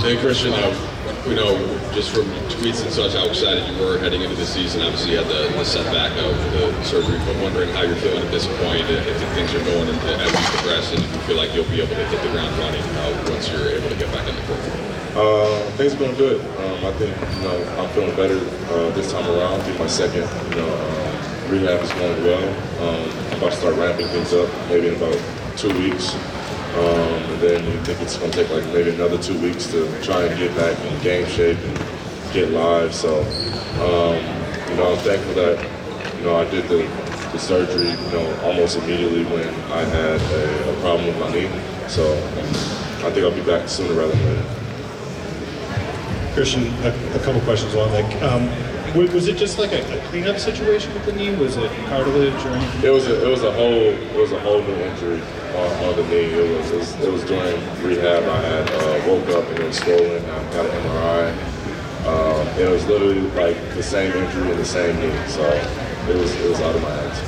Hey Christian, we know just from tweets and such how excited you were heading into the season. Obviously you had the setback of the surgery, but wondering how you're feeling at this point, if things are going as you progress, and if you feel like you'll be able to hit the ground running once you're able to get back in the court. Things are going good. I think I'm feeling better this time around. I think my second rehab is going well. I'm about to start ramping things up maybe in about 2 weeks. And then you think it's going to take like maybe another 2 weeks to try and get back in game shape and get live. So, I'm thankful that, I did the surgery, almost immediately when I had a problem with my knee. So I think I'll be back sooner rather than later. Christian, a couple questions on that. Was it just like a cleanup situation with the knee? Was it cartilage or anything? It was a whole new injury on the knee. It was during rehab. I had woke up and it was swollen. I got an MRI. It was literally like the same injury in the same knee. So it was out of my hands.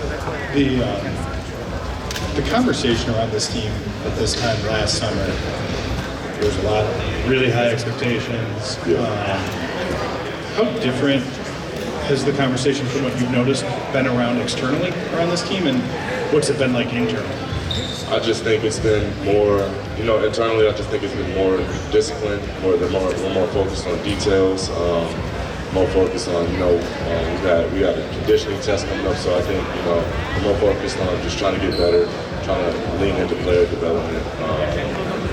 The conversation around this team at this time last summer, there was a lot of really high expectations. Yeah. How different has the conversation from what you've noticed been around externally around this team, and what's it been like internally? I just think it's been more, internally I just think it's been more disciplined, we're more focused on details, more focused on, we got a conditioning test coming up, so I think, we're more focused on just trying to get better, trying to lean into player development,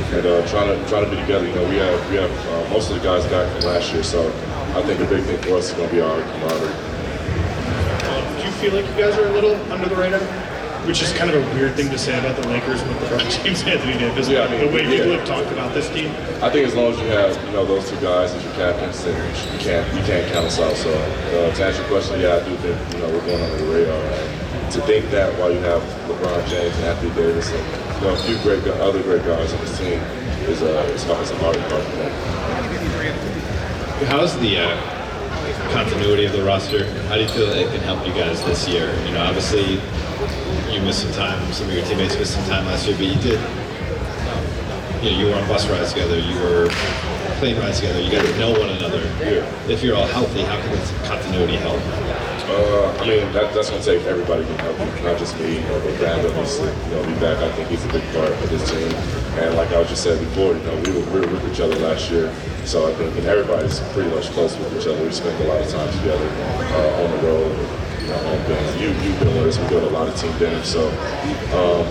and trying to be together. We have most of the guys back from last year, so I think a big thing for us is going to be our camaraderie. Do you feel like you guys are a little under the radar? Which is kind of a weird thing to say about the Lakers with LeBron James and Anthony Davis. Yeah, the way people have talked about this team. I think as long as you have those two guys as your captains, then you can't count us out. So to answer your question, yeah, I do think we're going under the radar. And to think that while you have LeBron James and Anthony Davis and a few other great guys on this team is a hard part for them. How's the continuity of the roster? How do you feel that it can help you guys this year? Obviously you missed some time, some of your teammates missed some time last year, but you did, you were on bus rides together, you were plane rides together, you got to know one another. If you're all healthy, how can this continuity help? That's going to take everybody to help, not just me. Brandon needs to be back. I think he's a big part of this team. And like I just said before, we were with each other last year. So I think everybody's pretty much close with each other. We spent a lot of time together on the road, home games. You've been with us. We go to a lot of team dinners. So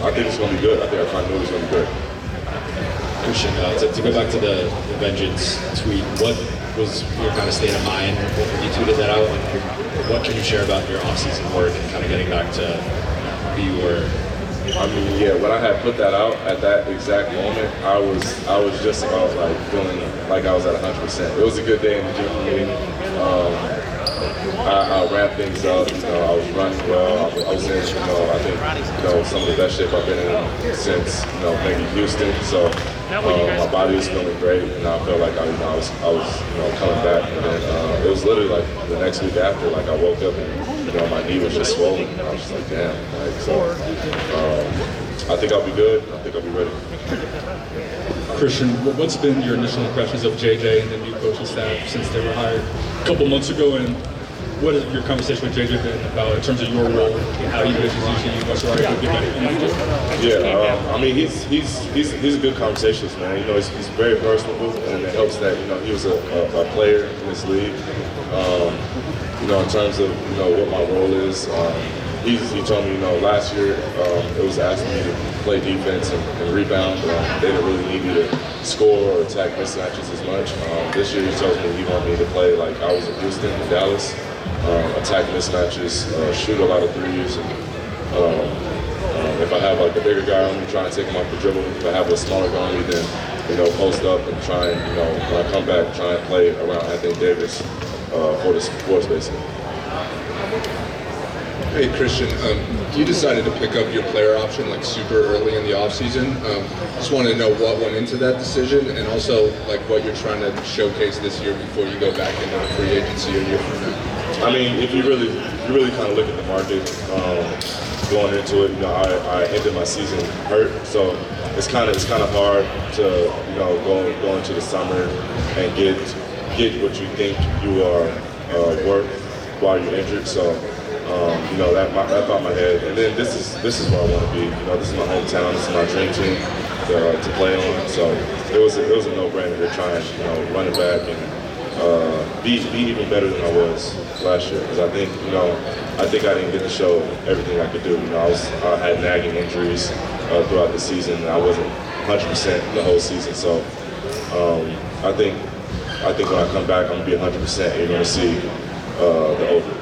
I think it's going to be good. I think our continuity is going to be good. Christian, to go back to the Vengeance tweet, what was your kind of state of mind when you tweeted that out? And what can you share about your off-season work and kind of getting back to who you were? When I had put that out at that exact moment, I was just about like feeling like I was at 100%. It was a good day in the gym for me. I ramped things up. I was running well. I was in, I think, some of the best shape I've been in since, maybe Houston. So my body was feeling great, and I felt like I was coming back. And then it was literally like the next week after, like I woke up and my knee was just swollen. And I was just like, damn. I think I'll be good. I think I'll be ready. Christian, what's been your initial impressions of JJ and the new coaching staff since they were hired a couple months ago, and what has your conversation with JJ been about in terms of your role and how he is using you? What's right? He's a good conversationalist, man. He's very personable, and it helps that he was a player in this league. In terms of what my role is. He told me, last year it was asking me to play defense and rebound. They didn't really need me to score or attack mismatches as much. This year he told me he wanted me to play like I was in Houston and Dallas, attack mismatches, shoot a lot of threes. And, if I have like a bigger guy on me, try and take him off the dribble. If I have a smaller guy on me, then post up and try and when I come back, try and play around Anthony Davis for the floor spacing. Hey Christian, you decided to pick up your player option like super early in the offseason. Just wanted to know what went into that decision, and also like what you're trying to showcase this year before you go back into free agency a year from now. If you really kind of look at the market, going into it, you know, I ended my season hurt, so it's kind of hard to, you know, go into the summer and get what you think you are worth while you're injured. So, you know, that thought in my head. And then this is where I want to be. You know, this is my hometown. This is my dream team to play on. So it was a no-brainer to try and, you know, run it back and be even better than I was last year. Because I think I didn't get to show everything I could do. You know, I had nagging injuries throughout the season, and I wasn't 100% the whole season. So I think when I come back, I'm gonna be 100%. You're gonna see the over.